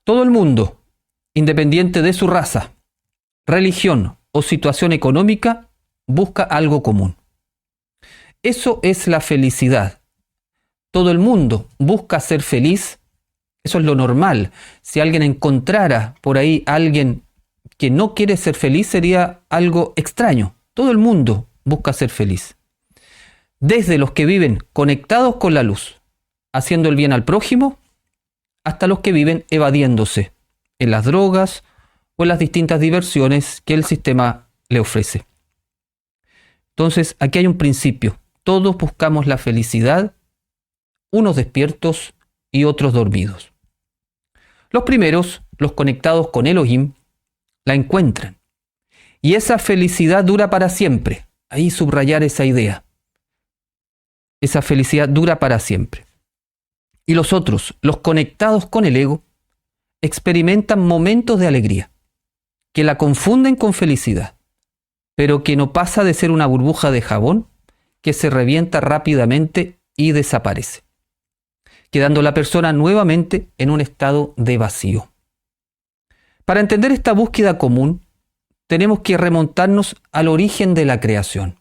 Todo el mundo, independiente de su raza, religión o situación económica, busca algo común. Eso es la felicidad. Todo el mundo busca ser feliz. Eso es lo normal. Si alguien encontrara por ahí a alguien que no quiere ser feliz, sería algo extraño. Todo el mundo busca ser feliz. Desde los que viven conectados con la luz, haciendo el bien al prójimo, hasta los que viven evadiéndose en las drogas o en las distintas diversiones que el sistema le ofrece. Entonces, aquí hay un principio. Todos buscamos la felicidad, unos despiertos y otros dormidos. Los primeros, los conectados con Elohim, la encuentran. Y esa felicidad dura para siempre. Ahí subrayar esa idea. Esa felicidad dura para siempre. Y los otros, los conectados con el ego, experimentan momentos de alegría, que la confunden con felicidad, pero que no pasa de ser una burbuja de jabón que se revienta rápidamente y desaparece, quedando la persona nuevamente en un estado de vacío. Para entender esta búsqueda común, tenemos que remontarnos al origen de la creación.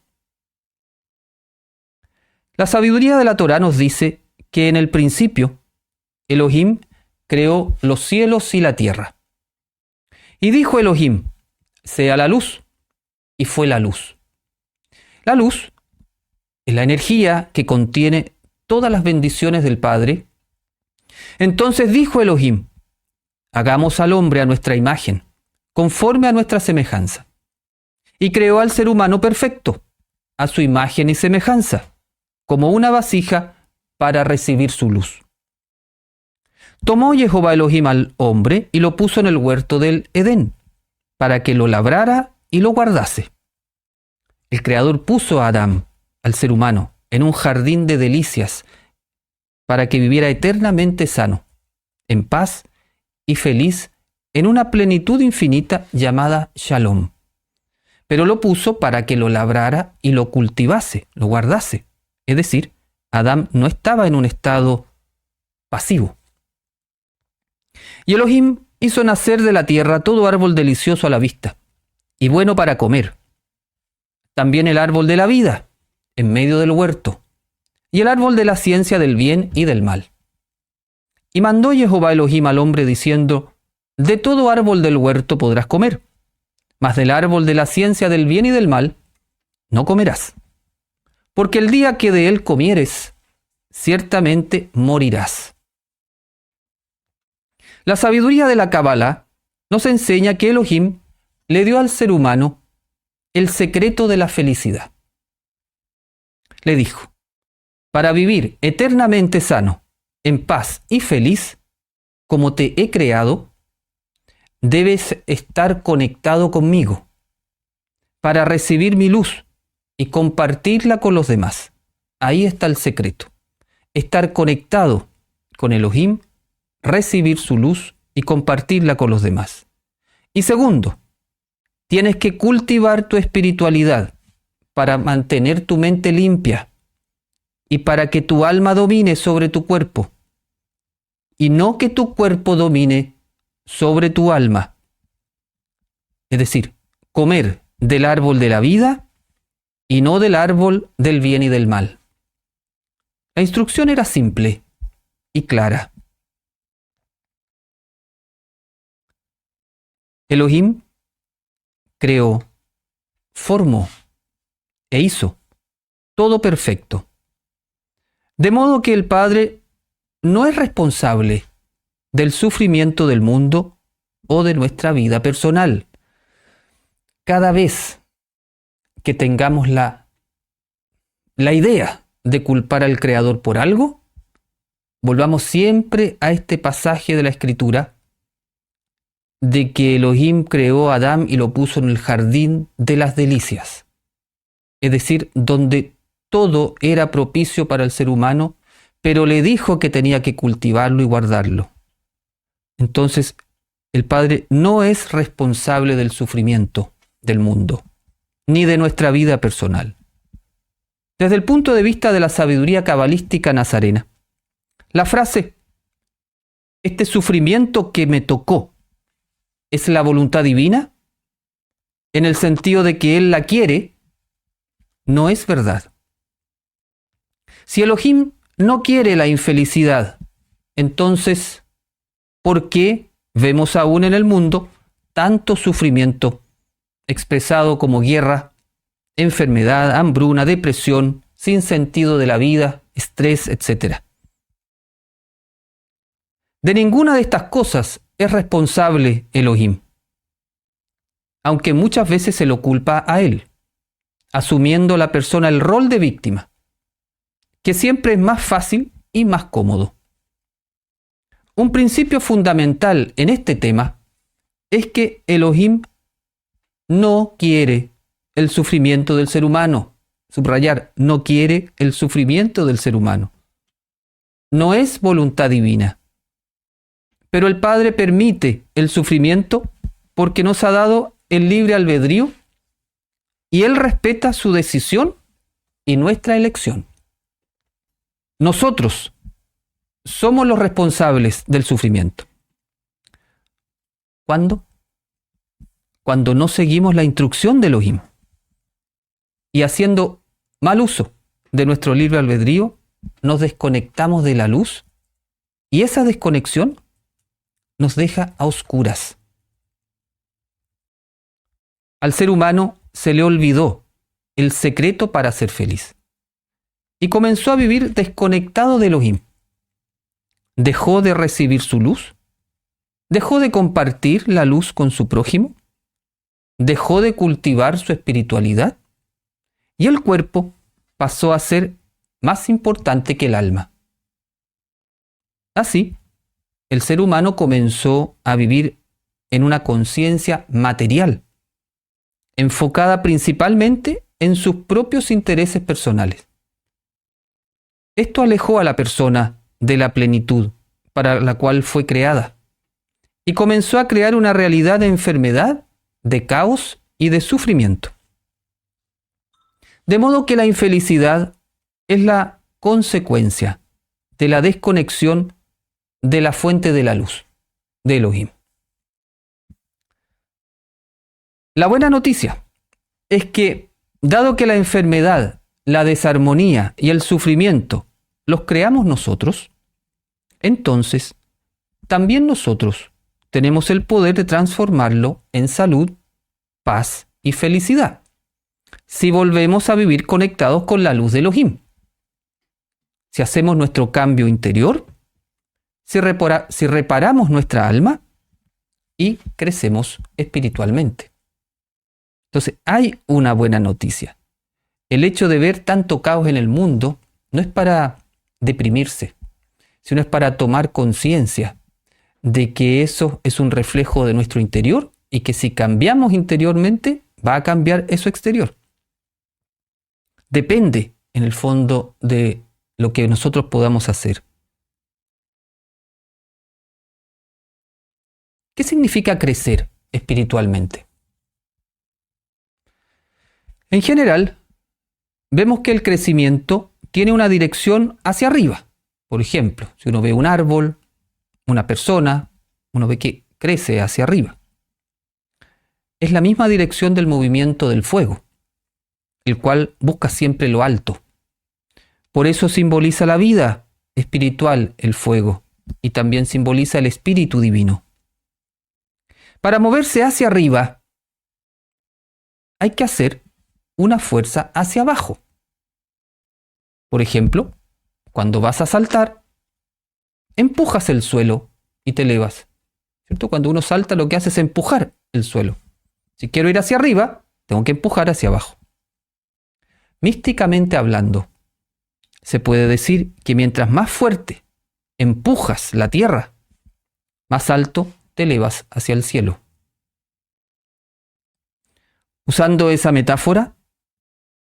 La sabiduría de la Torá nos dice que en el principio Elohim creó los cielos y la tierra. Y dijo Elohim, sea la luz, y fue la luz. La luz es la energía que contiene todas las bendiciones del Padre. Entonces dijo Elohim, hagamos al hombre a nuestra imagen, conforme a nuestra semejanza. Y creó al ser humano perfecto, a su imagen y semejanza, como una vasija para recibir su luz. Tomó Jehová Elohim al hombre y lo puso en el huerto del Edén, para que lo labrara y lo guardase. El Creador puso a Adán, al ser humano, en un jardín de delicias, para que viviera eternamente sano, en paz y feliz, en una plenitud infinita llamada Shalom. Pero lo puso para que lo labrara y lo cultivase, lo guardase. Es decir, Adán no estaba en un estado pasivo. Y Elohim hizo nacer de la tierra todo árbol delicioso a la vista y bueno para comer. También el árbol de la vida en medio del huerto y el árbol de la ciencia del bien y del mal. Y mandó Jehová Elohim al hombre diciendo, de todo árbol del huerto podrás comer, mas del árbol de la ciencia del bien y del mal no comerás. Porque el día que de él comieres, ciertamente morirás. La sabiduría de la Kabbalah nos enseña que Elohim le dio al ser humano el secreto de la felicidad. Le dijo, para vivir eternamente sano, en paz y feliz, como te he creado, debes estar conectado conmigo, para recibir mi luz y compartirla con los demás. Ahí está el secreto. Estar conectado con Elohim, recibir su luz y compartirla con los demás. Y segundo, tienes que cultivar tu espiritualidad para mantener tu mente limpia y para que tu alma domine sobre tu cuerpo y no que tu cuerpo domine sobre tu alma. Es decir, comer del árbol de la vida y no del árbol del bien y del mal. La instrucción era simple y clara. Elohim creó, formó e hizo todo perfecto. De modo que el Padre no es responsable del sufrimiento del mundo o de nuestra vida personal. Cada vez que tengamos la idea de culpar al Creador por algo, volvamos siempre a este pasaje de la Escritura de que Elohim creó a Adán y lo puso en el jardín de las delicias. Es decir, donde todo era propicio para el ser humano, pero le dijo que tenía que cultivarlo y guardarlo. Entonces, el Padre no es responsable del sufrimiento del mundo, ni de nuestra vida personal. Desde el punto de vista de la sabiduría cabalística nazarena, la frase ¿Este sufrimiento que me tocó es la voluntad divina? En el sentido de que Él la quiere, no es verdad. Si Elohim no quiere la infelicidad, entonces, ¿por qué vemos aún en el mundo tanto sufrimiento expresado como guerra, enfermedad, hambruna, depresión, sin sentido de la vida, estrés, etc.? De ninguna de estas cosas es responsable Elohim, aunque muchas veces se lo culpa a Él, asumiendo la persona el rol de víctima, que siempre es más fácil y más cómodo. Un principio fundamental en este tema es que Elohim no quiere el sufrimiento del ser humano. Subrayar, no quiere el sufrimiento del ser humano. No es voluntad divina. Pero el Padre permite el sufrimiento porque nos ha dado el libre albedrío y Él respeta su decisión y nuestra elección. Nosotros somos los responsables del sufrimiento. ¿Cuándo? Cuando no seguimos la instrucción de Elohim y haciendo mal uso de nuestro libre albedrío, nos desconectamos de la luz y esa desconexión nos deja a oscuras. Al ser humano se le olvidó el secreto para ser feliz y comenzó a vivir desconectado de Elohim. Dejó de recibir su luz, dejó de compartir la luz con su prójimo, dejó de cultivar su espiritualidad y el cuerpo pasó a ser más importante que el alma. Así, el ser humano comenzó a vivir en una conciencia material, enfocada principalmente en sus propios intereses personales. Esto alejó a la persona de la plenitud para la cual fue creada y comenzó a crear una realidad de enfermedad, de caos y de sufrimiento. De modo que la infelicidad es la consecuencia de la desconexión de la fuente de la luz, de Elohim. La buena noticia es que, dado que la enfermedad, la desarmonía y el sufrimiento los creamos nosotros, entonces también nosotros tenemos el poder de transformarlo en salud, paz y felicidad, si volvemos a vivir conectados con la luz de Elohim. Si hacemos nuestro cambio interior, si reparamos nuestra alma y crecemos espiritualmente. Entonces, hay una buena noticia. El hecho de ver tanto caos en el mundo no es para deprimirse, sino es para tomar conciencia de que eso es un reflejo de nuestro interior y que si cambiamos interiormente, va a cambiar eso exterior. Depende, en el fondo, de lo que nosotros podamos hacer. ¿Qué significa crecer espiritualmente? En general, vemos que el crecimiento tiene una dirección hacia arriba. Por ejemplo, si uno ve un árbol, una persona, uno ve que crece hacia arriba. Es la misma dirección del movimiento del fuego, el cual busca siempre lo alto. Por eso simboliza la vida espiritual el fuego y también simboliza el espíritu divino. Para moverse hacia arriba, hay que hacer una fuerza hacia abajo. Por ejemplo, cuando vas a saltar, empujas el suelo y te elevas. ¿Cierto? Cuando uno salta, lo que hace es empujar el suelo. Si quiero ir hacia arriba, tengo que empujar hacia abajo. Místicamente hablando, se puede decir que mientras más fuerte empujas la tierra, más alto te elevas hacia el cielo. Usando esa metáfora,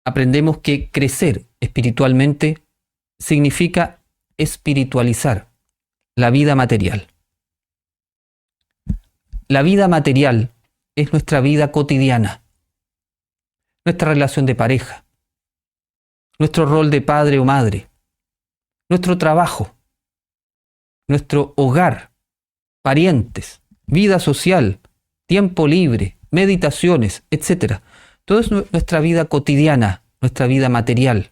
aprendemos que crecer espiritualmente significa espiritualizar la vida material. La vida material es nuestra vida cotidiana, nuestra relación de pareja, nuestro rol de padre o madre, nuestro trabajo, nuestro hogar, parientes, vida social, tiempo libre, meditaciones, etc. Todo es nuestra vida cotidiana, nuestra vida material.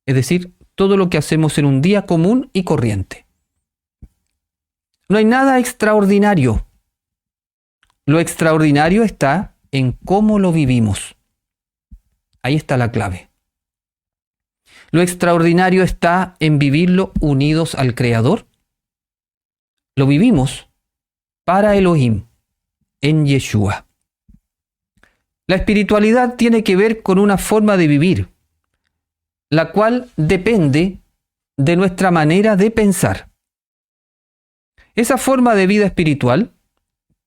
Es decir, todo lo que hacemos en un día común y corriente. No hay nada extraordinario. Lo extraordinario está en cómo lo vivimos. Ahí está la clave. Lo extraordinario está en vivirlo unidos al Creador. Lo vivimos para Elohim, en Yeshua. La espiritualidad tiene que ver con una forma de vivir, la cual depende de nuestra manera de pensar. Esa forma de vida espiritual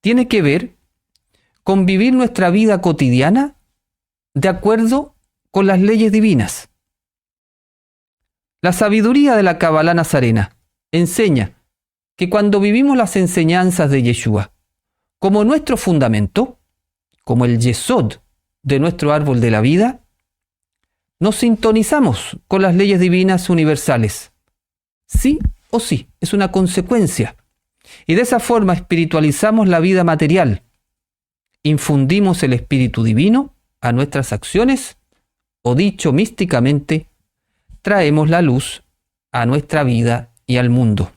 tiene que ver con vivir nuestra vida cotidiana de acuerdo con las leyes divinas. La sabiduría de la Cabalá nazarena enseña que cuando vivimos las enseñanzas de Yeshua como nuestro fundamento, como el yesod de nuestro árbol de la vida, nos sintonizamos con las leyes divinas universales. Sí o sí, es una consecuencia. Y de esa forma espiritualizamos la vida material. Infundimos el espíritu divino a nuestras acciones, o dicho místicamente, traemos la luz a nuestra vida y al mundo.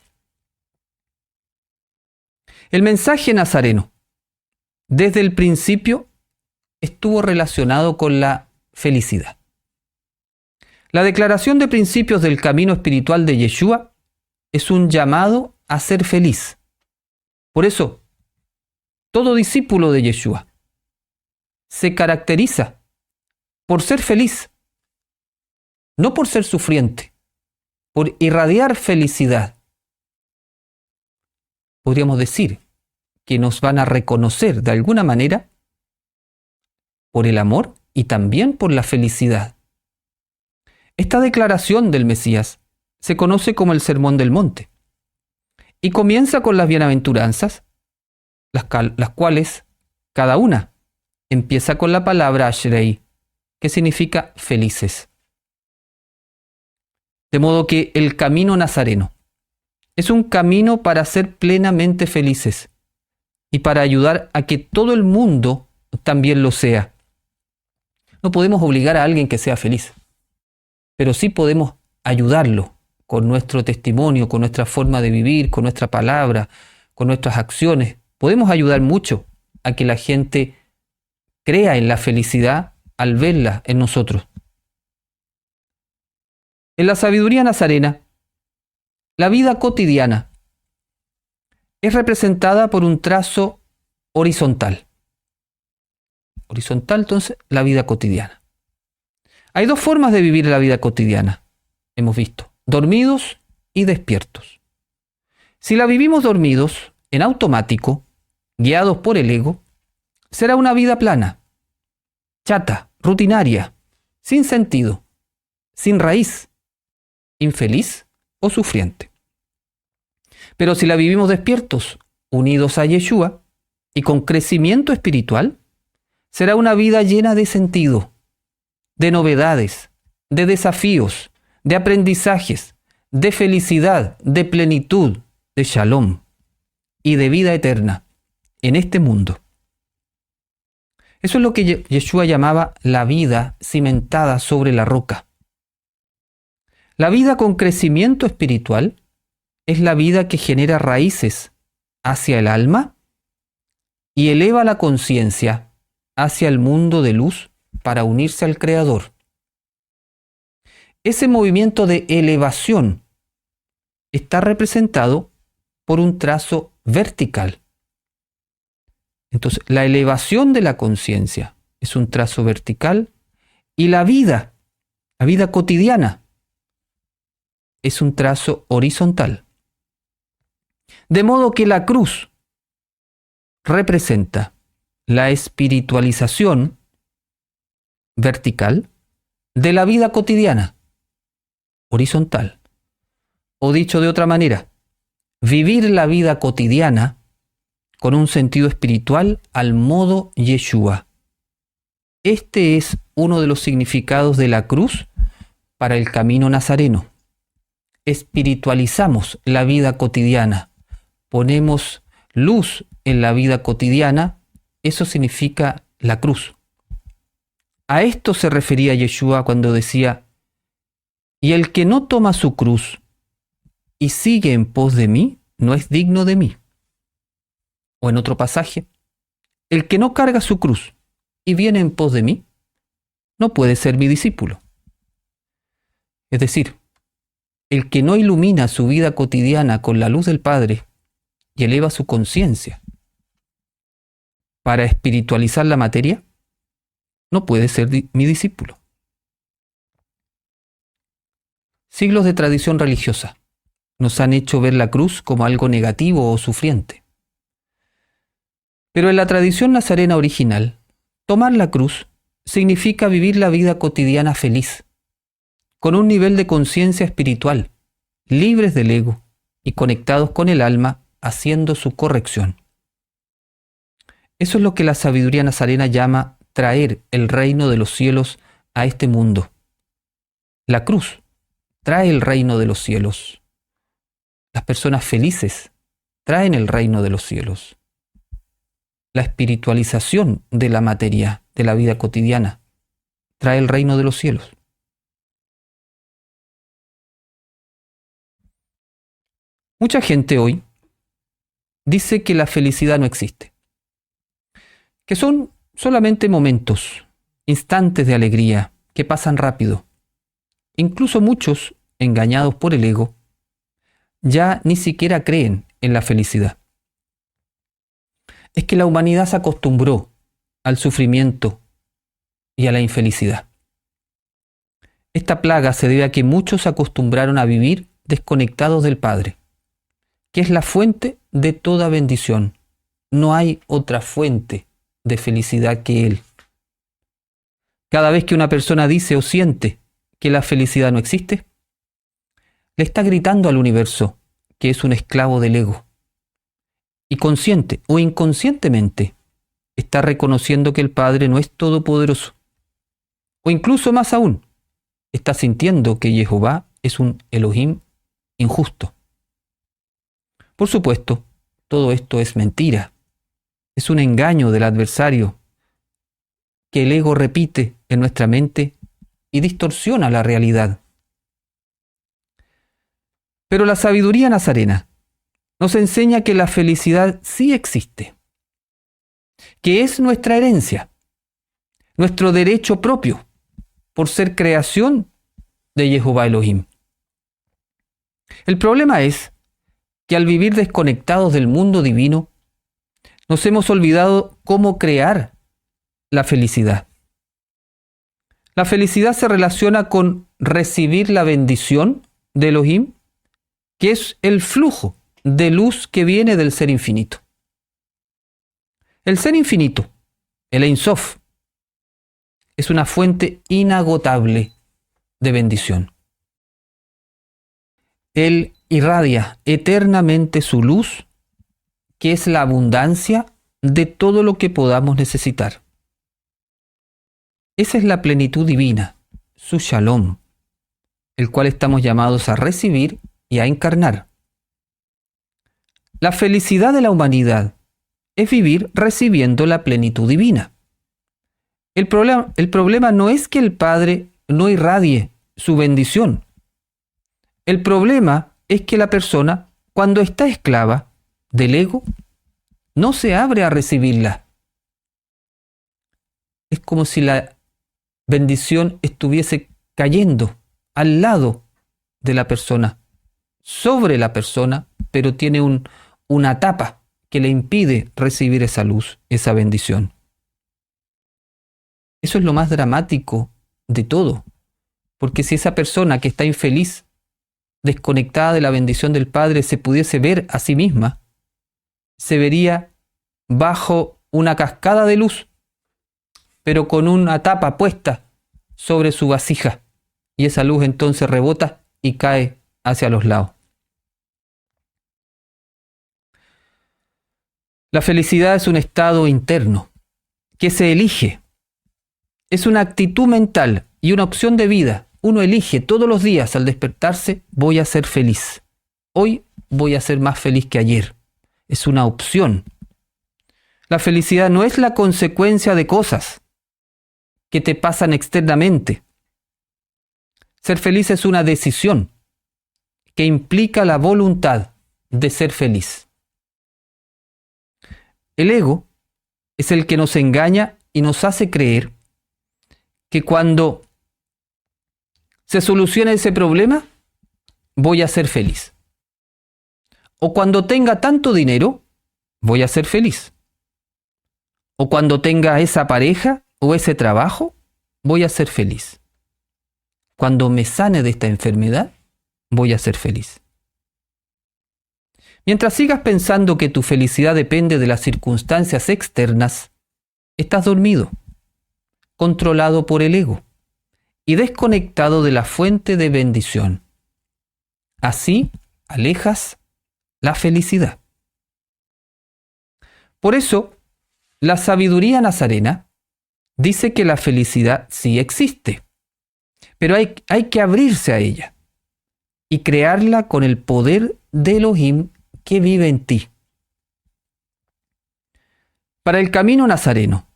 El mensaje nazareno, desde el principio, estuvo relacionado con la felicidad. La declaración de principios del camino espiritual de Yeshua es un llamado a ser feliz. Por eso, todo discípulo de Yeshua se caracteriza por ser feliz, no por ser sufriente, por irradiar felicidad. Podríamos decir que nos van a reconocer de alguna manera por el amor y también por la felicidad. Esta declaración del Mesías se conoce como el Sermón del Monte y comienza con las bienaventuranzas, las cuales cada una empieza con la palabra Ashrei, que significa felices. De modo que el camino nazareno es un camino para ser plenamente felices y para ayudar a que todo el mundo también lo sea. No podemos obligar a alguien que sea feliz, pero sí podemos ayudarlo con nuestro testimonio, con nuestra forma de vivir, con nuestra palabra, con nuestras acciones. Podemos ayudar mucho a que la gente crea en la felicidad al verla en nosotros. En la sabiduría nazarena, la vida cotidiana es representada por un trazo horizontal. Horizontal, entonces, la vida cotidiana. Hay dos formas de vivir la vida cotidiana, hemos visto, dormidos y despiertos. Si la vivimos dormidos, en automático, guiados por el ego, será una vida plana, chata, rutinaria, sin sentido, sin raíz, infeliz o sufriente. Pero si la vivimos despiertos, unidos a Yeshua y con crecimiento espiritual, será una vida llena de sentido, de novedades, de desafíos, de aprendizajes, de felicidad, de plenitud, de shalom y de vida eterna en este mundo. Eso es lo que Yeshua llamaba la vida cimentada sobre la roca. La vida con crecimiento espiritual es la vida que genera raíces hacia el alma y eleva la conciencia hacia el mundo de luz para unirse al Creador. Ese movimiento de elevación está representado por un trazo vertical. Entonces, la elevación de la conciencia es un trazo vertical y la vida cotidiana, es un trazo horizontal. De modo que la cruz representa la espiritualización vertical de la vida cotidiana, horizontal. O dicho de otra manera, vivir la vida cotidiana con un sentido espiritual al modo Yeshua. Este es uno de los significados de la cruz para el camino nazareno. Espiritualizamos la vida cotidiana ponemos luz en la vida cotidiana, eso significa la cruz. A esto se refería Yeshua cuando decía: y el que no toma su cruz y sigue en pos de mí, no es digno de mí. O en otro pasaje: el que no carga su cruz y viene en pos de mí, no puede ser mi discípulo. Es decir, el que no ilumina su vida cotidiana con la luz del Padre y eleva su conciencia para espiritualizar la materia, no puede ser mi discípulo. Siglos de tradición religiosa nos han hecho ver la cruz como algo negativo o sufriente. Pero en la tradición nazarena original, tomar la cruz significa vivir la vida cotidiana feliz, con un nivel de conciencia espiritual, libres del ego y conectados con el alma, haciendo su corrección. Eso es lo que la sabiduría nazarena llama traer el reino de los cielos a este mundo. La cruz trae el reino de los cielos. Las personas felices traen el reino de los cielos. La espiritualización de la materia, de la vida cotidiana, trae el reino de los cielos. Mucha gente hoy dice que la felicidad no existe, que son solamente momentos, instantes de alegría que pasan rápido. Incluso muchos, engañados por el ego, ya ni siquiera creen en la felicidad. Es que la humanidad se acostumbró al sufrimiento y a la infelicidad. Esta plaga se debe a que muchos se acostumbraron a vivir desconectados del Padre, que es la fuente de toda bendición. No hay otra fuente de felicidad que Él. Cada vez que una persona dice o siente que la felicidad no existe, le está gritando al universo que es un esclavo del ego. Y consciente o inconscientemente está reconociendo que el Padre no es todopoderoso. O incluso más aún, está sintiendo que Jehová es un Elohim injusto. Por supuesto, todo esto es mentira. Es un engaño del adversario que el ego repite en nuestra mente y distorsiona la realidad. Pero la sabiduría nazarena nos enseña que la felicidad sí existe, que es nuestra herencia, nuestro derecho propio, por ser creación de Jehová Elohim. El problema es que al vivir desconectados del mundo divino, nos hemos olvidado cómo crear la felicidad. La felicidad se relaciona con recibir la bendición de Elohim, que es el flujo de luz que viene del ser infinito. El ser infinito, el Ein Sof, es una fuente inagotable de bendición. Él irradia eternamente su luz, que es la abundancia de todo lo que podamos necesitar. Esa es la plenitud divina, su Shalom, el cual estamos llamados a recibir y a encarnar. La felicidad de la humanidad es vivir recibiendo la plenitud divina. El problema no es que el Padre no irradie su bendición. El problema es que la persona, cuando está esclava del ego, no se abre a recibirla. Es como si la bendición estuviese cayendo al lado de la persona, sobre la persona, pero tiene una tapa que le impide recibir esa luz, esa bendición. Eso es lo más dramático de todo, porque si esa persona que está infeliz, desconectada de la bendición del Padre, se pudiese ver a sí misma, se vería bajo una cascada de luz, pero con una tapa puesta sobre su vasija, y esa luz entonces rebota y cae hacia los lados. La felicidad es un estado interno que se elige. Es una actitud mental y una opción de vida. Uno elige todos los días al despertarse: voy a ser feliz. Hoy voy a ser más feliz que ayer. es una opción. La felicidad no es la consecuencia de cosas que te pasan externamente. Ser feliz es una decisión que implica la voluntad de ser feliz. El ego es el que nos engaña y nos hace creer que cuando se solucione ese problema, voy a ser feliz. O cuando tenga tanto dinero, voy a ser feliz. O cuando tenga esa pareja o ese trabajo, voy a ser feliz. Cuando me sane de esta enfermedad, voy a ser feliz. Mientras sigas pensando que tu felicidad depende de las circunstancias externas, estás dormido, controlado por el ego y desconectado de la fuente de bendición. Así alejas la felicidad. Por eso, la sabiduría nazarena dice que la felicidad sí existe, pero hay que abrirse a ella y crearla con el poder de Elohim que vive en ti. Para el camino nazareno,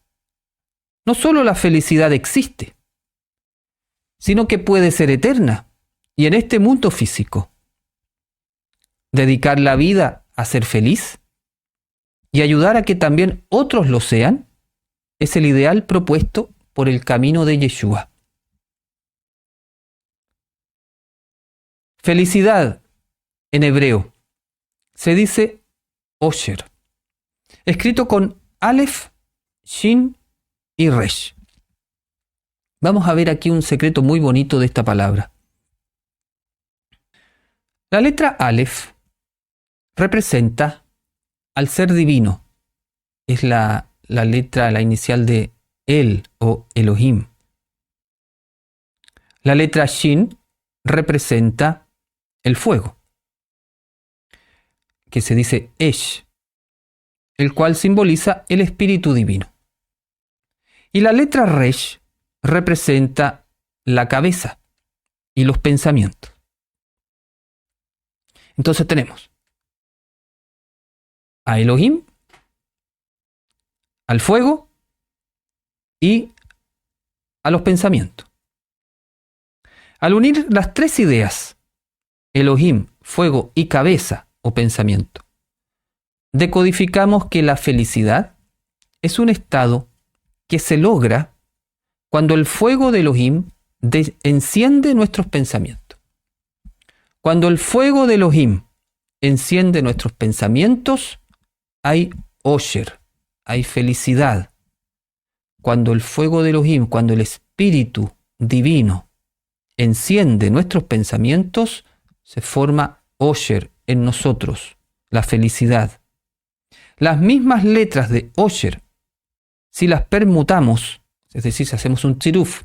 no solo la felicidad existe, sino que puede ser eterna y en este mundo físico. Dedicar la vida a ser feliz y ayudar a que también otros lo sean es el ideal propuesto por el camino de Yeshua. Felicidad en hebreo se dice Osher, escrito con Aleph, Shin y Resh. Vamos a ver aquí un secreto muy bonito de esta palabra. La letra Aleph representa al ser divino. Es la letra, la inicial de El o Elohim. La letra Shin representa el fuego, que se dice Esh, el cual simboliza el espíritu divino. Y la letra Resh representa la cabeza y los pensamientos. Entonces tenemos a Elohim, al fuego y a los pensamientos. Al unir las tres ideas, Elohim, fuego y cabeza o pensamiento, decodificamos que la felicidad es un estado que se logra cuando el fuego de Elohim enciende nuestros pensamientos. Cuando el fuego de Elohim enciende nuestros pensamientos, hay Osher, hay felicidad. Cuando el fuego de Elohim, cuando el espíritu divino enciende nuestros pensamientos, se forma Osher en nosotros, la felicidad. Las mismas letras de Osher, si las permutamos, es decir, si hacemos un tziruf,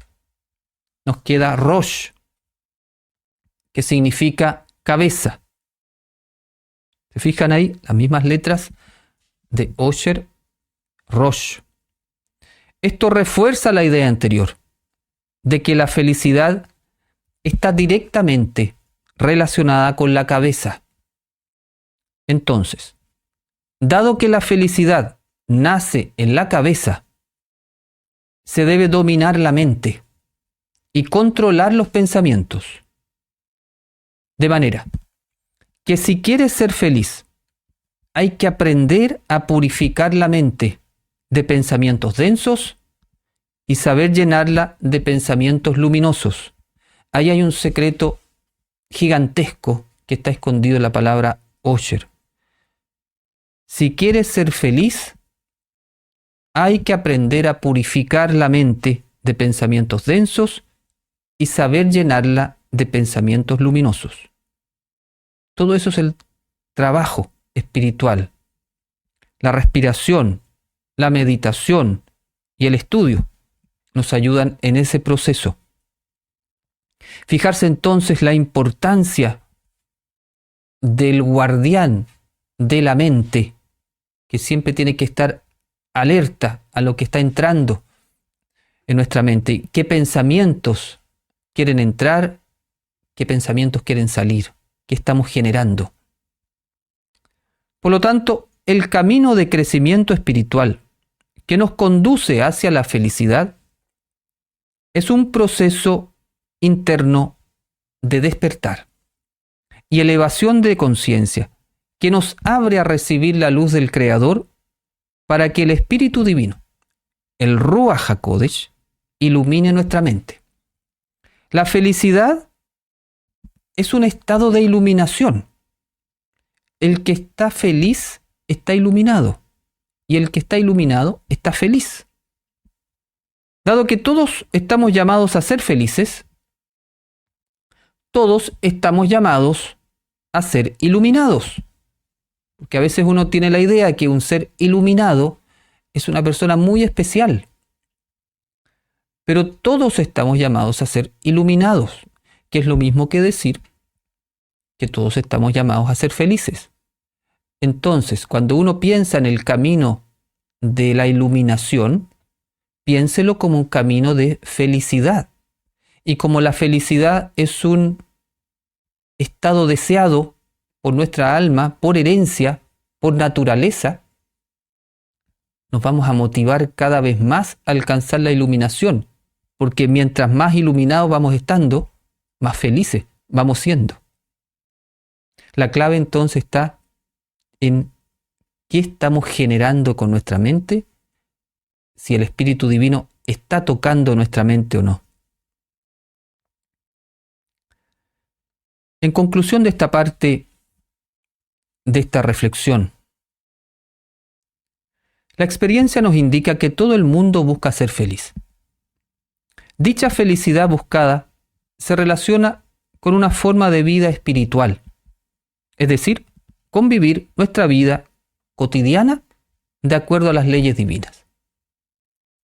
nos queda Rosh, que significa cabeza. ¿Se fijan ahí? Las mismas letras de Osher, Rosh. Esto refuerza la idea anterior de que la felicidad está directamente relacionada con la cabeza. Entonces, dado que la felicidad nace en la cabeza, se debe dominar la mente y controlar los pensamientos. De manera que si quieres ser feliz, hay que aprender a purificar la mente de pensamientos densos y saber llenarla de pensamientos luminosos. Ahí hay un secreto gigantesco que está escondido en la palabra Osher. Si quieres ser feliz, hay que aprender a purificar la mente de pensamientos densos y saber llenarla de pensamientos luminosos. Todo eso es el trabajo espiritual, la respiración, la meditación y el estudio nos ayudan en ese proceso. Fijarse entonces la importancia del guardián de la mente, que siempre tiene que estar alerta a lo que está entrando en nuestra mente. ¿Qué pensamientos quieren entrar? ¿Qué pensamientos quieren salir? ¿Qué estamos generando? Por lo tanto, el camino de crecimiento espiritual que nos conduce hacia la felicidad es un proceso interno de despertar y elevación de conciencia que nos abre a recibir la luz del Creador para que el Espíritu Divino, el Ruach HaKodesh, ilumine nuestra mente. La felicidad es un estado de iluminación. El que está feliz está iluminado y el que está iluminado está feliz. Dado que todos estamos llamados a ser felices, todos estamos llamados a ser iluminados. Porque a veces uno tiene la idea que un ser iluminado es una persona muy especial. Pero todos estamos llamados a ser iluminados, que es lo mismo que decir que todos estamos llamados a ser felices. Entonces, cuando uno piensa en el camino de la iluminación, piénselo como un camino de felicidad. Y como la felicidad es un estado deseado por nuestra alma, por herencia, por naturaleza, nos vamos a motivar cada vez más a alcanzar la iluminación, porque mientras más iluminados vamos estando, más felices vamos siendo. La clave entonces está en qué estamos generando con nuestra mente, si el Espíritu Divino está tocando nuestra mente o no. En conclusión de esta parte, de esta reflexión, la experiencia nos indica que todo el mundo busca ser feliz. Dicha felicidad buscada se relaciona con una forma de vida espiritual, es decir, con vivir nuestra vida cotidiana de acuerdo a las leyes divinas.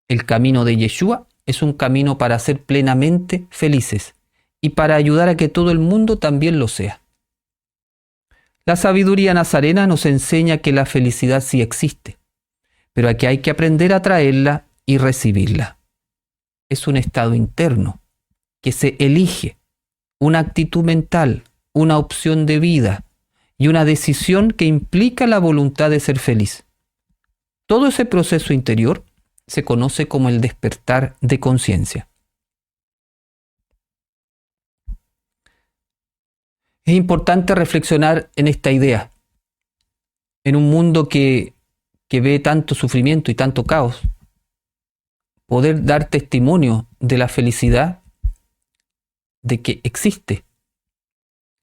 El camino de Yeshua es un camino para ser plenamente felices y para ayudar a que todo el mundo también lo sea. La sabiduría nazarena nos enseña que la felicidad sí existe, pero que hay que aprender a traerla y recibirla. Es un estado interno que se elige, una actitud mental, una opción de vida y una decisión que implica la voluntad de ser feliz. Todo ese proceso interior se conoce como el despertar de conciencia. Es importante reflexionar en esta idea. En un mundo que ve tanto sufrimiento y tanto caos, poder dar testimonio de la felicidad, de que existe,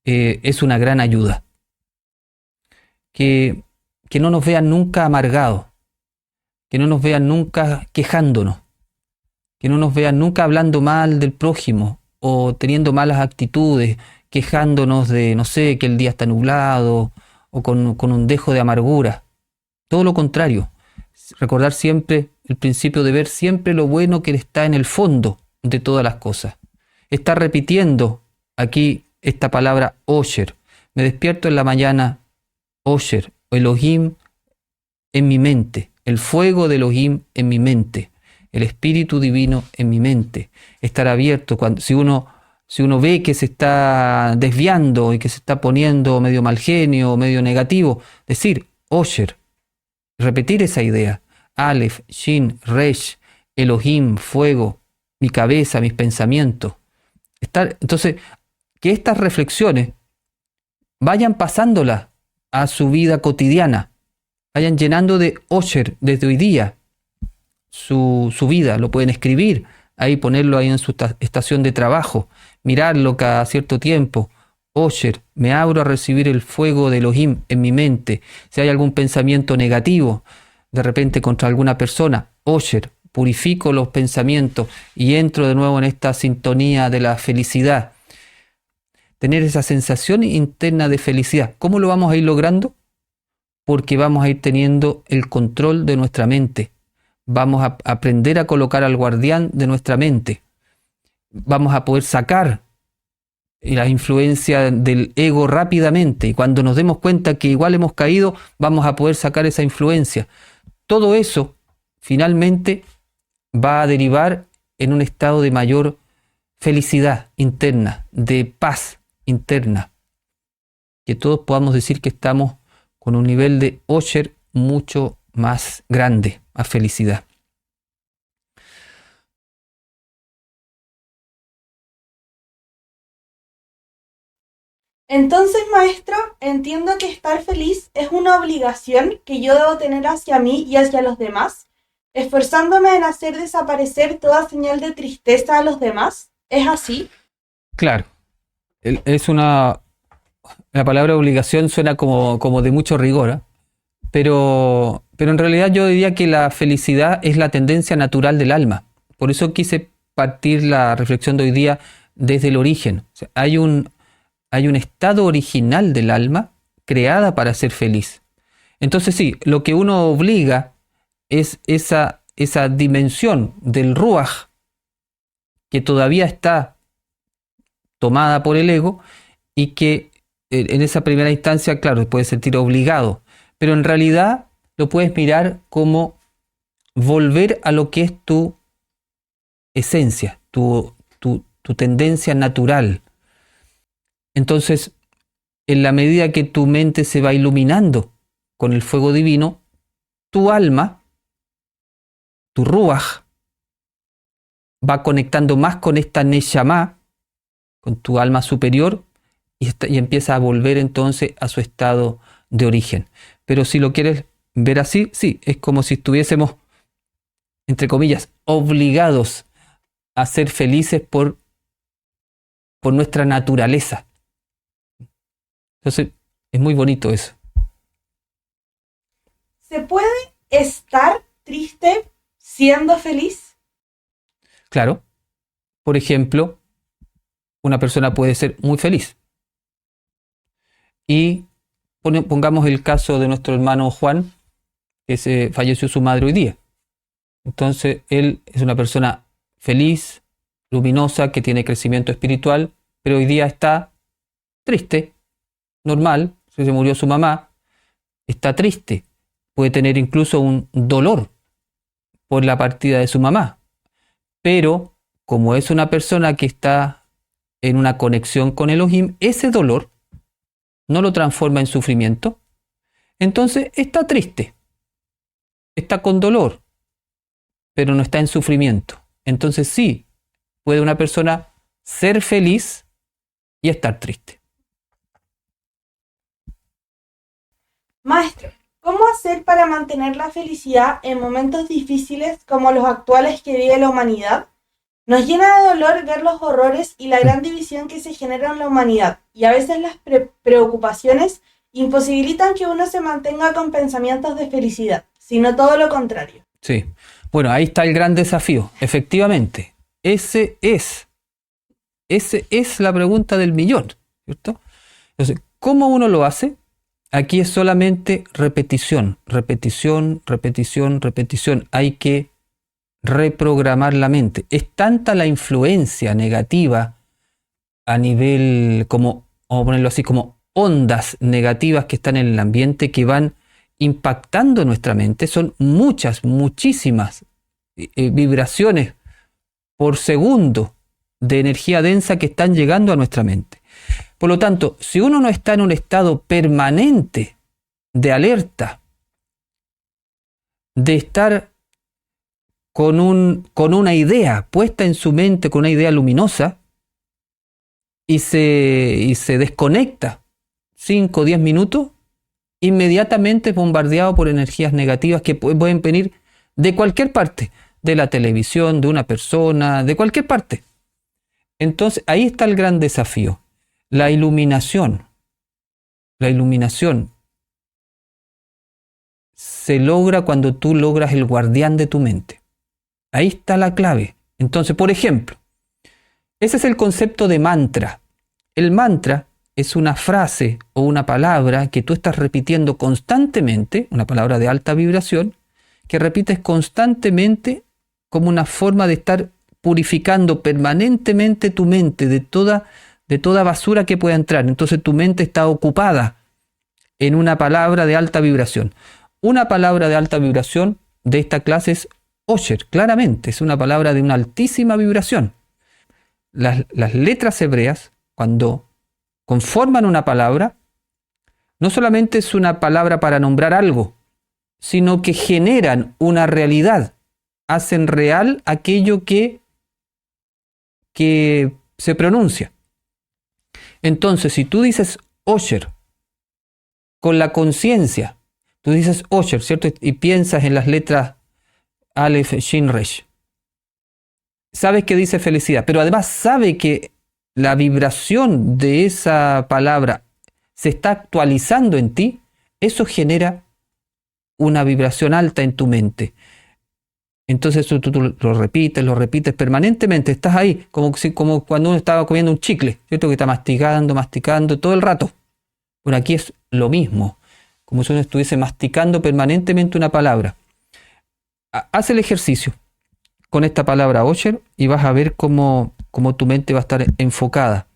es una gran ayuda. Que no nos vean nunca amargados, que no nos vean nunca quejándonos, que no nos vean nunca hablando mal del prójimo o teniendo malas actitudes, quejándonos de, no sé, que el día está nublado o con un dejo de amargura. Todo lo contrario, recordar siempre el principio de ver siempre lo bueno que está en el fondo de todas las cosas. Está repitiendo aquí esta palabra Osher. Me despierto en la mañana, Osher, Elohim en mi mente, el fuego de Elohim en mi mente, el Espíritu Divino en mi mente. Estar abierto si uno ve que se está desviando y que se está poniendo medio mal genio, medio negativo, decir Osher, repetir esa idea. Aleph, Shin, Resh, Elohim, fuego, mi cabeza, mis pensamientos. Entonces, que estas reflexiones vayan pasándolas a su vida cotidiana, vayan llenando de Osher desde hoy día su vida. Lo pueden escribir, ahí ponerlo ahí en su estación de trabajo, mirarlo cada cierto tiempo. Osher, me abro a recibir el fuego de Elohim en mi mente. Si hay algún pensamiento negativo, de repente contra alguna persona, Osher, purifico los pensamientos y entro de nuevo en esta sintonía de la felicidad. Tener esa sensación interna de felicidad. ¿Cómo lo vamos a ir logrando? Porque vamos a ir teniendo el control de nuestra mente. Vamos a aprender a colocar al guardián de nuestra mente. Vamos a poder sacar la influencia del ego rápidamente. Y cuando nos demos cuenta que igual hemos caído, vamos a poder sacar esa influencia. Todo eso finalmente va a derivar en un estado de mayor felicidad interna, de paz interna. Que todos podamos decir que estamos con un nivel de Osher mucho más grande, más felicidad. Entonces, maestro, entiendo que estar feliz es una obligación que yo debo tener hacia mí y hacia los demás, esforzándome en hacer desaparecer toda señal de tristeza a los demás. ¿Es así? Claro, es la palabra obligación suena como de mucho rigor, ¿eh? Pero en realidad yo diría que la felicidad es la tendencia natural del alma. Por eso quise partir la reflexión de hoy día desde el origen. O sea, hay un estado original del alma creada para ser feliz. Entonces sí, lo que uno obliga es esa dimensión del ruaj que todavía está tomada por el ego y que en esa primera instancia, claro, puede sentir obligado, pero en realidad lo puedes mirar como volver a lo que es tu esencia, tu tendencia natural. Entonces, en la medida que tu mente se va iluminando con el fuego divino, tu alma, tu ruaj, va conectando más con esta neshama, con tu alma superior, y empieza a volver entonces a su estado de origen. Pero si lo quieres ver así, sí, es como si estuviésemos, entre comillas, obligados a ser felices por nuestra naturaleza. Entonces, es muy bonito eso. ¿Se puede estar triste siendo feliz? Claro, por ejemplo, una persona puede ser muy feliz. Y pongamos el caso de nuestro hermano Juan, que se falleció su madre hoy día. Entonces, él es una persona feliz, luminosa, que tiene crecimiento espiritual, pero hoy día está triste, normal, se murió su mamá, está triste, puede tener incluso un dolor por la partida de su mamá, pero como es una persona que está en una conexión con Elohim, ese dolor no lo transforma en sufrimiento, entonces está triste, está con dolor, pero no está en sufrimiento. Entonces sí, puede una persona ser feliz y estar triste. Maestro, ¿cómo hacer para mantener la felicidad en momentos difíciles como los actuales que vive la humanidad? Nos llena de dolor ver los horrores y la gran división que se genera en la humanidad, y a veces las preocupaciones imposibilitan que uno se mantenga con pensamientos de felicidad, sino todo lo contrario. Sí, bueno, ahí está el gran desafío. Efectivamente, esa es la pregunta del millón, ¿cierto? Entonces, ¿cómo uno lo hace? Aquí es solamente repetición, repetición, repetición, repetición. Hay que reprogramar la mente. Es tanta la influencia negativa a nivel, como, vamos a ponerlo así, como ondas negativas que están en el ambiente que van impactando nuestra mente. Son muchas, muchísimas vibraciones por segundo de energía densa que están llegando a nuestra mente. Por lo tanto, si uno no está en un estado permanente de alerta, de estar con una idea puesta en su mente, con una idea luminosa, y se desconecta 5 o 10 minutos, inmediatamente es bombardeado por energías negativas que pueden venir de cualquier parte, de la televisión, de una persona, de cualquier parte. Entonces, ahí está el gran desafío. La iluminación se logra cuando tú logras el guardián de tu mente. Ahí está la clave. Entonces, por ejemplo, ese es el concepto de mantra. El mantra es una frase o una palabra que tú estás repitiendo constantemente, una palabra de alta vibración, que repites constantemente como una forma de estar purificando permanentemente tu mente de toda basura que pueda entrar. Entonces tu mente está ocupada en una palabra de alta vibración. Una palabra de alta vibración de esta clase es Osher, claramente, es una palabra de una altísima vibración. Las letras hebreas, cuando conforman una palabra, no solamente es una palabra para nombrar algo, sino que generan una realidad, hacen real aquello que se pronuncia. Entonces, si tú dices Osher con la conciencia, tú dices Osher, ¿cierto? Y piensas en las letras Aleph, Shin, Resh. Sabes que dice felicidad, pero además sabe que la vibración de esa palabra se está actualizando en ti. Eso genera una vibración alta en tu mente. Entonces tú lo repites permanentemente, estás ahí, como cuando uno estaba comiendo un chicle, ¿cierto? Que está masticando todo el rato. Bueno, aquí es lo mismo, como si uno estuviese masticando permanentemente una palabra. Haz el ejercicio con esta palabra Osher y vas a ver cómo tu mente va a estar enfocada.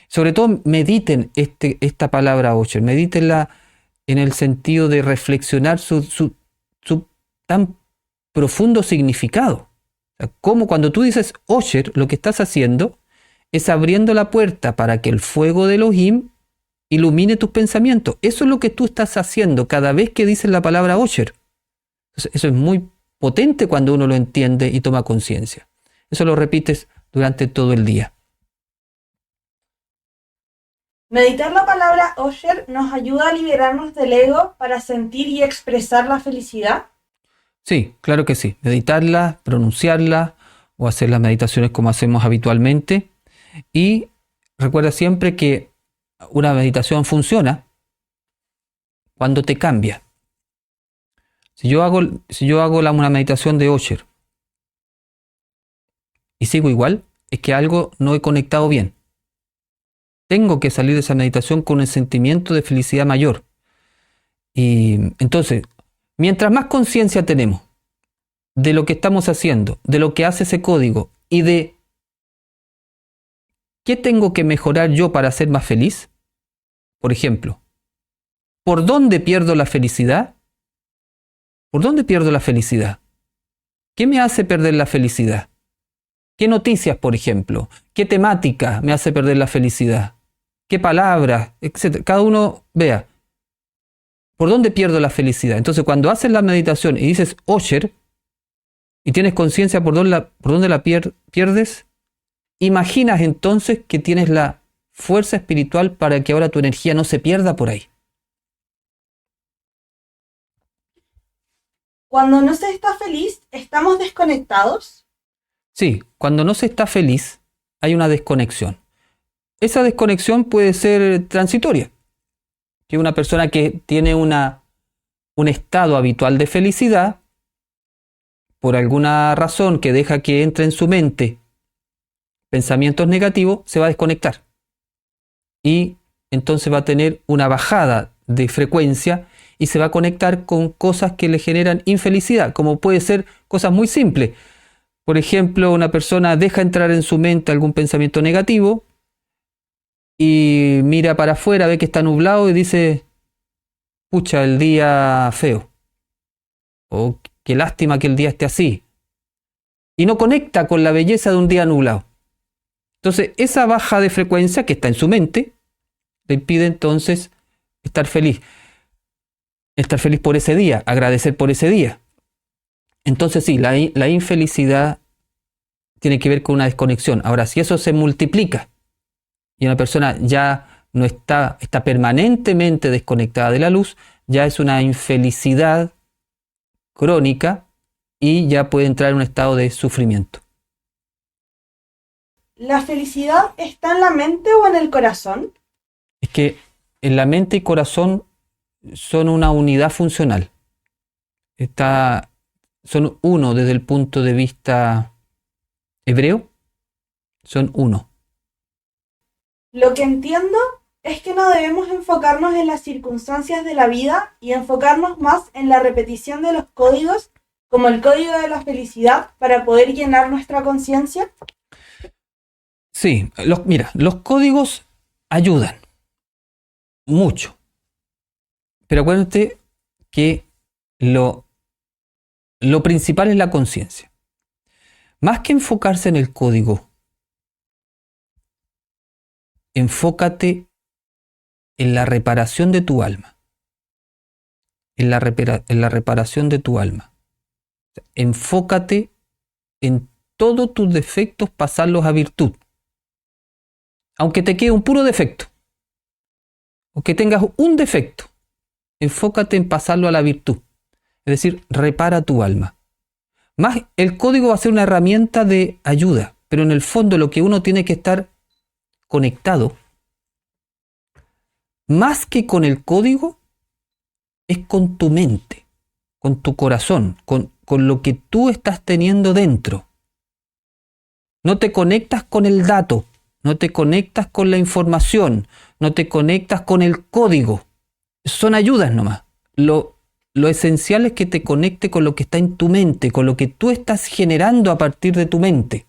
Sobre todo mediten esta palabra Osher, medítenla en el sentido de reflexionar su tan profundo significado. O sea, como cuando tú dices Osher, lo que estás haciendo es abriendo la puerta para que el fuego de Elohim ilumine tus pensamientos. Eso es lo que tú estás haciendo cada vez que dices la palabra Osher. Entonces, eso es muy potente cuando uno lo entiende y toma conciencia. Eso lo repites durante todo el día. Meditar la palabra Osher nos ayuda a liberarnos del ego para sentir y expresar la felicidad. Sí, claro que sí. Meditarla, pronunciarla o hacer las meditaciones como hacemos habitualmente. Y recuerda siempre que una meditación funciona cuando te cambia. Si yo hago una meditación de Osher y sigo igual, es que algo no he conectado bien. Tengo que salir de esa meditación con un sentimiento de felicidad mayor. Y entonces, mientras más conciencia tenemos de lo que estamos haciendo, de lo que hace ese código y de qué tengo que mejorar yo para ser más feliz, por ejemplo, ¿por dónde pierdo la felicidad? ¿Por dónde pierdo la felicidad? ¿Qué me hace perder la felicidad? ¿Qué noticias, por ejemplo? ¿Qué temática me hace perder la felicidad? ¿Qué palabras? Etcétera. Cada uno vea. ¿Por dónde pierdo la felicidad? Entonces, cuando haces la meditación y dices Osher, y tienes conciencia por dónde la pierdes, imaginas entonces que tienes la fuerza espiritual para que ahora tu energía no se pierda por ahí. Cuando no se está feliz, ¿estamos desconectados? Sí, cuando no se está feliz, hay una desconexión. Esa desconexión puede ser transitoria. Que una persona que tiene un estado habitual de felicidad, por alguna razón que deja que entre en su mente pensamientos negativos, se va a desconectar. Y entonces va a tener una bajada de frecuencia y se va a conectar con cosas que le generan infelicidad, como puede ser cosas muy simples. Por ejemplo, una persona deja entrar en su mente algún pensamiento negativo y mira para afuera, ve que está nublado y dice, pucha, el día feo. O qué lástima que el día esté así. Y no conecta con la belleza de un día nublado. Entonces, esa baja de frecuencia que está en su mente le impide entonces estar feliz. Estar feliz por ese día, agradecer por ese día. Entonces sí, la infelicidad tiene que ver con una desconexión. Ahora, si eso se multiplica y una persona ya no está permanentemente desconectada de la luz, ya es una infelicidad crónica y ya puede entrar en un estado de sufrimiento. ¿La felicidad está en la mente o en el corazón? Es que en la mente y corazón son una unidad funcional. Son uno desde el punto de vista hebreo, son uno. Lo que entiendo es que no debemos enfocarnos en las circunstancias de la vida y enfocarnos más en la repetición de los códigos, como el código de la felicidad, para poder llenar nuestra conciencia. Sí, los códigos ayudan mucho. Pero acuérdate que lo principal es la conciencia. Más que enfocarse en el código, enfócate en la reparación de tu alma. en la reparación de tu alma. Enfócate en todos tus defectos, pasarlos a virtud. Aunque te quede un puro defecto, o que tengas un defecto, enfócate en pasarlo a la virtud. Es decir, repara tu alma. Más, el código va a ser una herramienta de ayuda, pero en el fondo lo que uno tiene que estar conectado, más que con el código, es con tu mente, con tu corazón, con lo que tú estás teniendo dentro. No te conectas con el dato, no te conectas con la información, no te conectas con el código. Son ayudas nomás. Lo esencial es que te conecte con lo que está en tu mente, con lo que tú estás generando a partir de tu mente.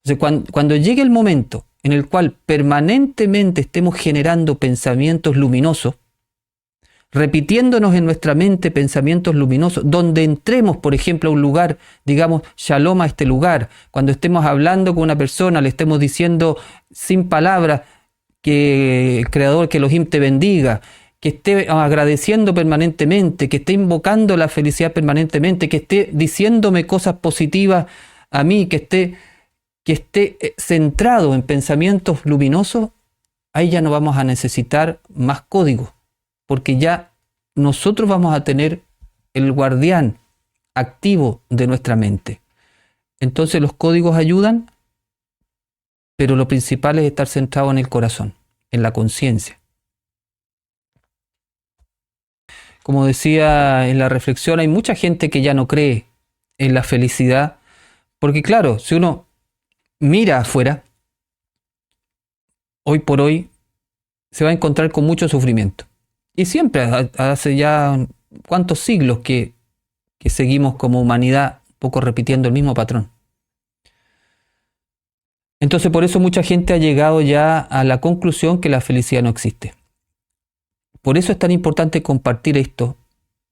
Entonces, cuando llegue el momento en el cual permanentemente estemos generando pensamientos luminosos, repitiéndonos en nuestra mente pensamientos luminosos, donde entremos, por ejemplo, a un lugar, digamos, shalom a este lugar, cuando estemos hablando con una persona, le estemos diciendo sin palabras que el Creador, que Elohim te bendiga, que esté agradeciendo permanentemente, que esté invocando la felicidad permanentemente, que esté diciéndome cosas positivas a mí, que esté centrado en pensamientos luminosos, ahí ya no vamos a necesitar más código, porque ya nosotros vamos a tener el guardián activo de nuestra mente. Entonces los códigos ayudan, pero lo principal es estar centrado en el corazón, en la conciencia. Como decía en la reflexión, hay mucha gente que ya no cree en la felicidad, porque claro, si uno mira afuera, hoy por hoy se va a encontrar con mucho sufrimiento. Y siempre, hace ya cuántos siglos que seguimos como humanidad un poco repitiendo el mismo patrón. Entonces por eso mucha gente ha llegado ya a la conclusión que la felicidad no existe. Por eso es tan importante compartir esto.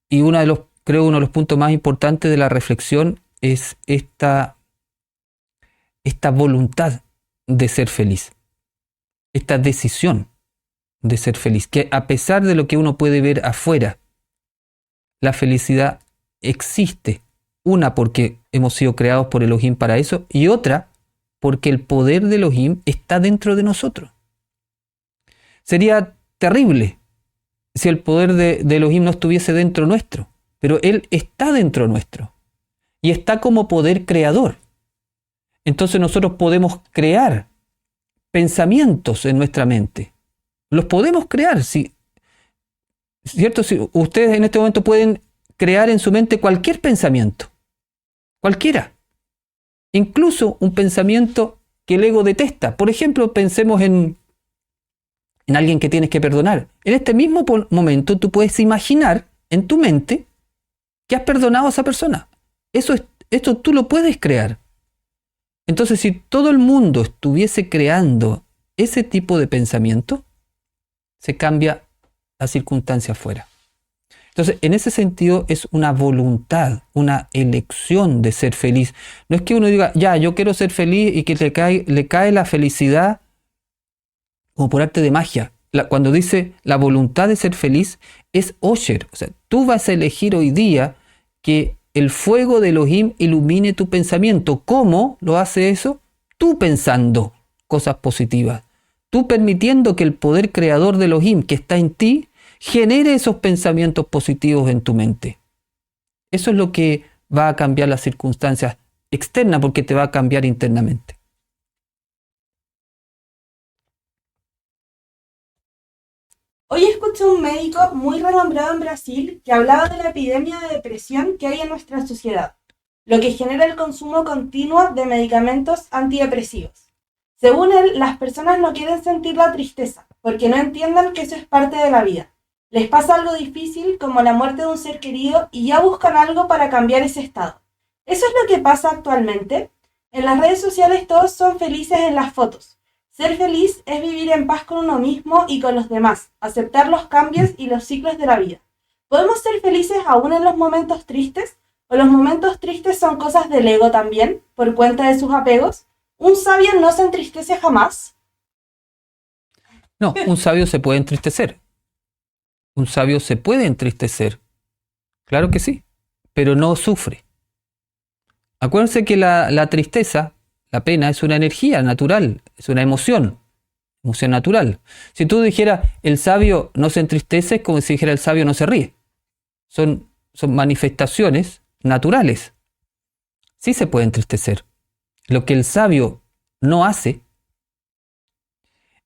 Y uno de los puntos más importantes de la reflexión es esta voluntad de ser feliz, esta decisión de ser feliz, que a pesar de lo que uno puede ver afuera, la felicidad existe. Una, porque hemos sido creados por Elohim para eso, y otra, porque el poder de Elohim está dentro de nosotros. Sería terrible si el poder de Elohim no estuviese dentro nuestro, pero Él está dentro nuestro y está como poder creador. Entonces nosotros podemos crear pensamientos en nuestra mente. Los podemos crear, ¿sí? ¿Cierto? Si ustedes en este momento pueden crear en su mente cualquier pensamiento, cualquiera, incluso un pensamiento que el ego detesta. Por ejemplo, pensemos en alguien que tienes que perdonar. En este mismo momento tú puedes imaginar en tu mente que has perdonado a esa persona. Esto tú lo puedes crear. Entonces, si todo el mundo estuviese creando ese tipo de pensamiento, se cambia la circunstancia afuera. Entonces, en ese sentido es una voluntad, una elección de ser feliz. No es que uno diga, ya, yo quiero ser feliz y que le cae la felicidad como por arte de magia. Cuando dice la voluntad de ser feliz, es Osher. O sea, tú vas a elegir hoy día que el fuego de Elohim ilumine tu pensamiento. ¿Cómo lo hace eso? Tú pensando cosas positivas. Tú permitiendo que el poder creador de Elohim que está en ti genere esos pensamientos positivos en tu mente. Eso es lo que va a cambiar las circunstancias externas, porque te va a cambiar internamente. Hoy escuché a un médico muy renombrado en Brasil que hablaba de la epidemia de depresión que hay en nuestra sociedad, lo que genera el consumo continuo de medicamentos antidepresivos. Según él, las personas no quieren sentir la tristeza, porque no entienden que eso es parte de la vida. Les pasa algo difícil, como la muerte de un ser querido, y ya buscan algo para cambiar ese estado. ¿Eso es lo que pasa actualmente? En las redes sociales todos son felices en las fotos. Ser feliz es vivir en paz con uno mismo y con los demás, aceptar los cambios y los ciclos de la vida. ¿Podemos ser felices aún en los momentos tristes? ¿O los momentos tristes son cosas del ego también, por cuenta de sus apegos? ¿Un sabio no se entristece jamás? No, un sabio se puede entristecer. Un sabio se puede entristecer Claro que sí, pero no sufre. Acuérdense que la tristeza, la pena, es una energía natural, es una emoción natural. Si tú dijeras el sabio no se entristece, es como si dijera el sabio no se ríe. Son manifestaciones naturales. Sí se puede entristecer. Lo que el sabio no hace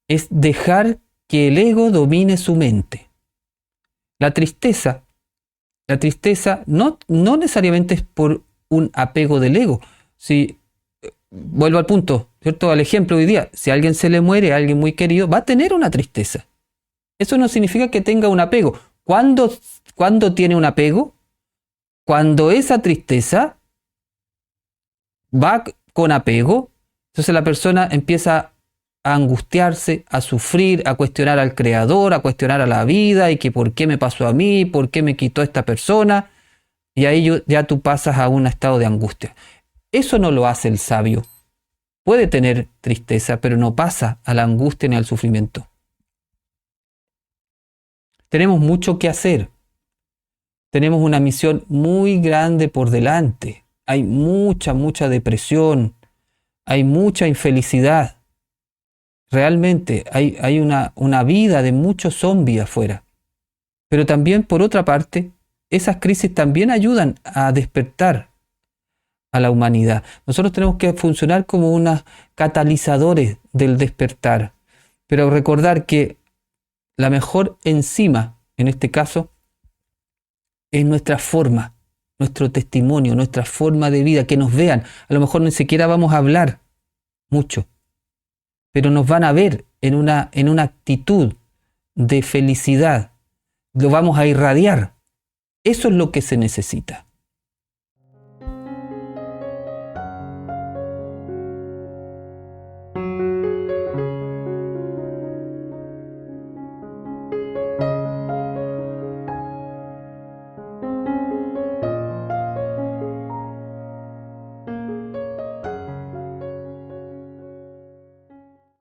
es dejar que el ego domine su mente. La tristeza no necesariamente es por un apego del ego. Si vuelvo al punto, ¿cierto? Al ejemplo hoy día, si a alguien se le muere, a alguien muy querido, va a tener una tristeza. Eso no significa que tenga un apego. ¿Cuándo tiene un apego? Cuando esa tristeza va con apego, entonces la persona empieza a angustiarse, a sufrir, a cuestionar al creador, a cuestionar a la vida, y que por qué me pasó a mí, por qué me quitó esta persona, y ahí ya tú pasas a un estado de angustia. Eso no lo hace el sabio. Puede tener tristeza, pero no pasa a la angustia ni al sufrimiento. Tenemos mucho que hacer. Tenemos una misión muy grande por delante. Hay mucha depresión. Hay mucha infelicidad. Realmente hay una vida de muchos zombies afuera. Pero también, por otra parte, esas crisis también ayudan a despertar a la humanidad. Nosotros tenemos que funcionar como unos catalizadores del despertar. Pero recordar que la mejor enzima, en este caso, es nuestra forma, nuestro testimonio, nuestra forma de vida, que nos vean. A lo mejor ni siquiera vamos a hablar mucho, pero nos van a ver en una actitud de felicidad. Lo vamos a irradiar. Eso es lo que se necesita.